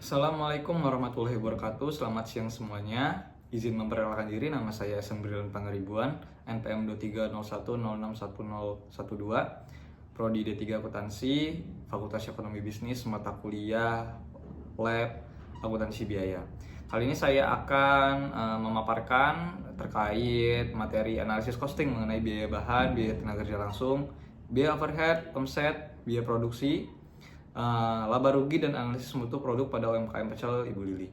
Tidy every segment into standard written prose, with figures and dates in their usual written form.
Assalamualaikum warahmatullahi wabarakatuh. Selamat siang semuanya. Izin memperkenalkan diri, nama saya Sembrilan Pangeribuan, NPM 2301061012, Prodi D3 Akuntansi, Fakultas Ekonomi Bisnis, mata kuliah Lab Akuntansi Biaya. Kali ini saya akan memaparkan terkait materi analisis costing mengenai biaya bahan, biaya tenaga kerja langsung, biaya overhead, omset, biaya produksi, laba rugi dan analisis mutu produk pada UMKM pecel Ibu Lili.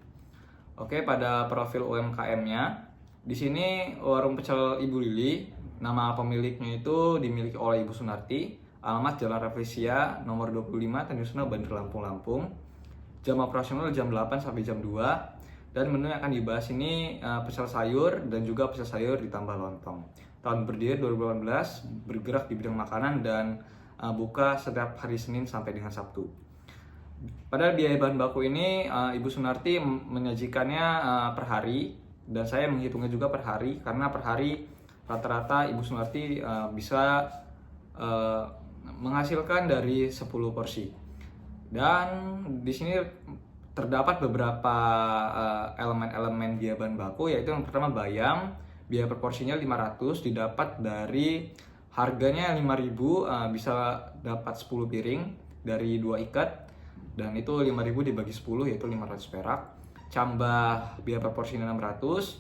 Oke, pada profil UMKM-nya, di sini warung pecel Ibu Lili, nama pemiliknya itu dimiliki oleh Ibu Sunarti, alamat Jalan Rafflesia, nomor 25, Tanjung Suna, Bandar Lampung, Lampung. Jam operasional jam 8 sampai jam 2. Dan menu yang akan dibahas ini pecel sayur dan juga pecel sayur ditambah lontong. Tahun berdiri 2018, bergerak di bidang makanan dan buka setiap hari Senin sampai dengan Sabtu. Pada biaya bahan baku ini Ibu Sunarti menyajikannya per hari, dan saya menghitungnya juga per hari karena per hari rata-rata Ibu Sunarti bisa menghasilkan dari 10 porsi. Dan di sini terdapat beberapa elemen-elemen biaya bahan baku, yaitu yang pertama bayam, biaya per porsinya 500, didapat dari harganya 5.000, bisa dapat 10 piring dari 2 ikat, dan itu 5.000 dibagi 10 yaitu 500 perak. Cambah biaya per porsinya 600,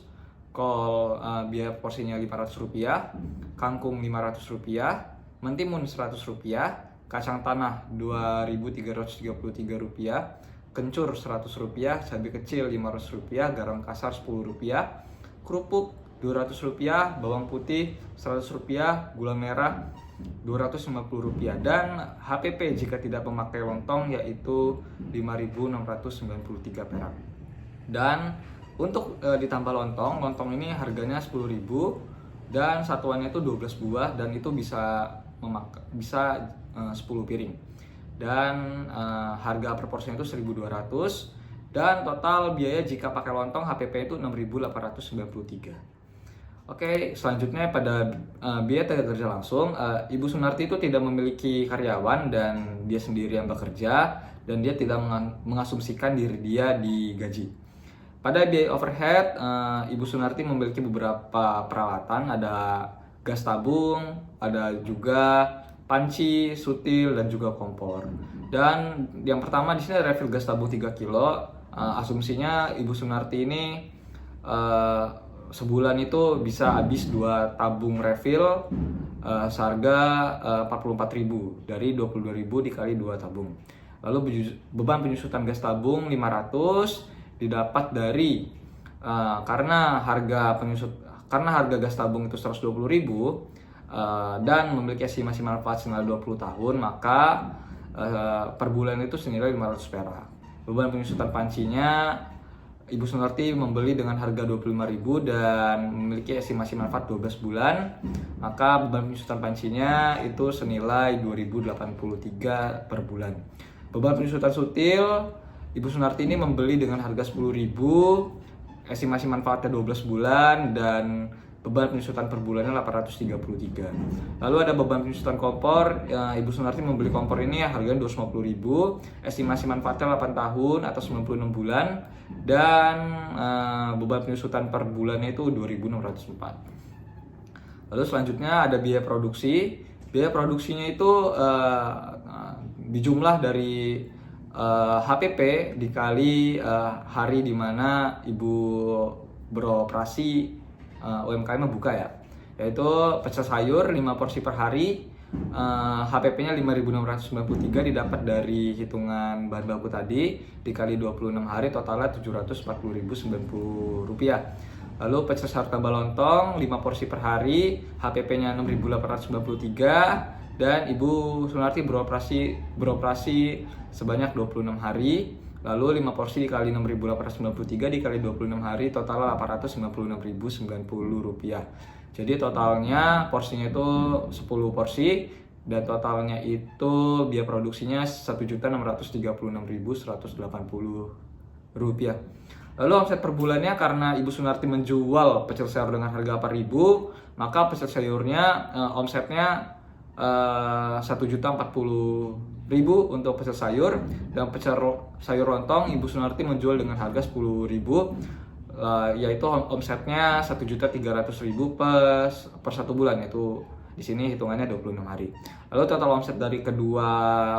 kol biaya per porsinya 500 rupiah, kangkung 500 rupiah, mentimun 100 rupiah, kacang tanah 2.333 rupiah, kencur 100 rupiah, cabai kecil 500 rupiah, garam kasar 10 rupiah, kerupuk 200 rupiah, bawang putih 100 rupiah, gula merah 250 rupiah, dan HPP jika tidak memakai lontong yaitu 5.693 perak. Dan untuk ditambah lontong ini harganya 10.000 dan satuannya itu 12 buah, dan itu bisa 10 piring. Dan harga per porsinya itu 1.200, dan total biaya jika pakai lontong HPP itu 6.893. Oke, selanjutnya pada biaya tenaga kerja langsung, Ibu Sunarti itu tidak memiliki karyawan dan dia sendiri yang bekerja, dan dia tidak mengasumsikan diri dia digaji. Pada biaya overhead, Ibu Sunarti memiliki beberapa peralatan, ada gas tabung, ada juga panci, sutil, dan juga kompor. Dan yang pertama di sini ada refill gas tabung 3 kilo. Asumsinya Ibu Sunarti ini sebulan itu bisa habis 2 tabung refill seharga 44.000 dari 22.000 dikali 2 tabung. Lalu beban penyusutan gas tabung 500 didapat dari karena harga gas tabung itu 120.000 dan memiliki estimasi manfaat senilai 20 tahun, maka per bulan itu senilai 500 perak. Beban penyusutan pancinya Ibu Sunarti membeli dengan harga 25.000 dan memiliki estimasi manfaat 12 bulan, maka beban penyusutan pancinya itu senilai 2.083 per bulan. Beban penyusutan sutil Ibu Sunarti ini membeli dengan harga 10.000, estimasi manfaatnya 12 bulan, dan beban penyusutan per bulannya 833. Lalu ada beban penyusutan kompor, Ibu Sunarti membeli kompor ini harganya 250.000, estimasi manfaatnya 8 tahun atau 96 bulan, dan beban penyusutan per bulannya itu 2.604. Lalu selanjutnya ada biaya produksi. Biaya produksinya itu dijumlah dari HPP dikali hari di mana Ibu beroperasi, UMKM buka ya, yaitu pecel sayur 5 porsi per hari, HPP-nya 5.693 didapat dari hitungan bahan baku tadi dikali 26 hari, totalnya 740.090 rupiah. Lalu pecel sayur tambah lontong 5 porsi per hari, HPP-nya 6.893, dan Ibu Sunarti beroperasi sebanyak 26 hari. Lalu 5 porsi dikali 6.893 dikali 26 hari, total 856.090 rupiah. Jadi totalnya porsinya itu 10 porsi, dan totalnya itu biaya produksinya 1.636.180 rupiah. Lalu omset per bulannya, karena Ibu Sunarti menjual pecel sayur dengan harga 4.000, maka pecel sayurnya omsetnya 1.040.000 untuk pecel sayur, dan pecel sayur lontong Ibu Sunarti menjual dengan harga 10.000, yaitu omsetnya 1.300.000 per 1 bulan, yaitu di sini hitungannya 26 hari. Lalu total omset dari kedua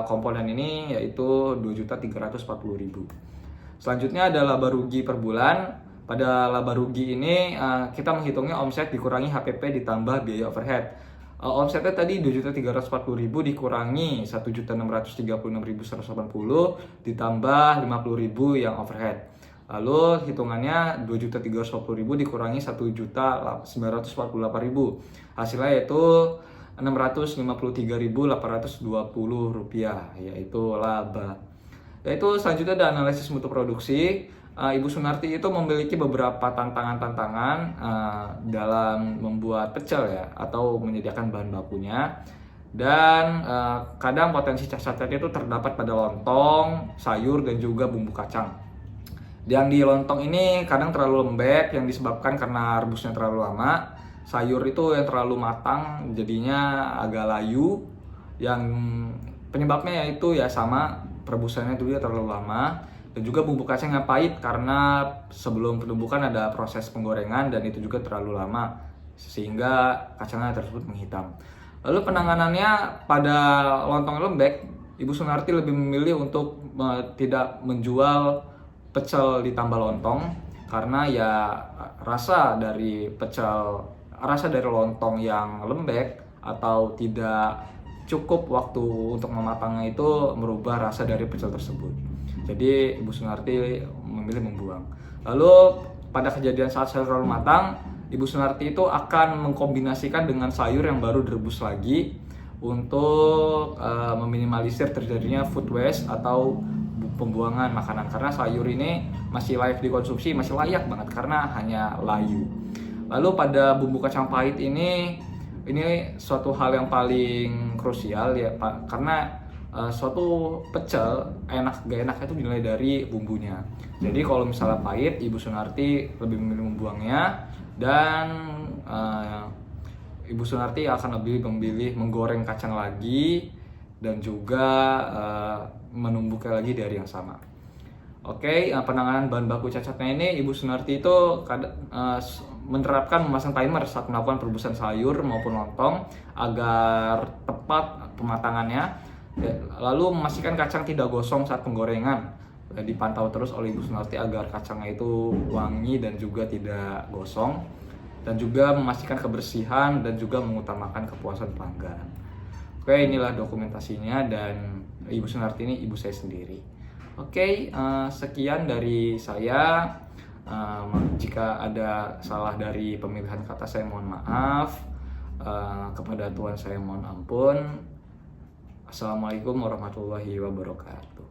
komponen ini yaitu 2.340.000. Selanjutnya ada laba rugi per bulan. Pada laba rugi ini kita menghitungnya omset dikurangi HPP ditambah biaya overhead. Omsetnya tadi 2.340.000 dikurangi 1.636.180 ditambah 50.000 yang overhead. Lalu hitungannya 2.340.000 dikurangi 1.948.000. Hasilnya yaitu 653.820 rupiah, yaitu laba. Yaitu selanjutnya ada analisis mutu produksi. Ibu Sunarti itu memiliki beberapa tantangan-tantangan dalam membuat pecel ya, atau menyediakan bahan bakunya. Dan kadang potensi cacatnya itu terdapat pada lontong, sayur, dan juga bumbu kacang. Yang di lontong ini kadang terlalu lembek yang disebabkan karena rebusnya terlalu lama. Sayur itu yang terlalu matang jadinya agak layu. Yang penyebabnya yaitu ya sama, perebusannya itu dia terlalu lama. Dan juga bumbu kacang yang pahit karena sebelum penumbukan ada proses penggorengan dan itu juga terlalu lama sehingga kacangnya tersebut menghitam. Lalu penanganannya pada lontong lembek, Ibu Sunarti lebih memilih untuk tidak menjual pecel ditambah lontong karena ya rasa dari lontong yang lembek atau tidak cukup waktu untuk mematangnya itu merubah rasa dari pecel tersebut. Jadi Ibu Sunarti memilih membuang. Lalu pada kejadian saat sayur terlalu matang, Ibu Sunarti itu akan mengkombinasikan dengan sayur yang baru direbus lagi untuk meminimalisir terjadinya food waste atau pembuangan makanan, karena sayur ini masih layak dikonsumsi, masih layak banget karena hanya layu. Lalu pada bumbu kacang pahit ini suatu hal yang paling krusial ya Pak, karena suatu pecel enak gak enak itu dinilai dari bumbunya. Jadi kalau misalnya pahit, Ibu Sunarti lebih memilih membuangnya, dan Ibu Sunarti akan lebih memilih menggoreng kacang lagi dan juga menumbuknya lagi dari yang sama. Oke, penanganan bahan baku cacatnya ini Ibu Sunarti itu menerapkan memasang timer saat melakukan perebusan sayur maupun lontong agar tepat pematangannya. Lalu memastikan kacang tidak gosong saat penggorengan. Dipantau terus oleh Ibu Sunarti agar kacangnya itu wangi dan juga tidak gosong. Dan juga memastikan kebersihan dan juga mengutamakan kepuasan pelanggan. Oke, inilah dokumentasinya, dan Ibu Sunarti ini ibu saya sendiri. Oke, sekian dari saya. Jika ada salah dari pemilihan kata saya mohon maaf. Kepada Tuhan saya mohon ampun. Assalamualaikum warahmatullahi wabarakatuh.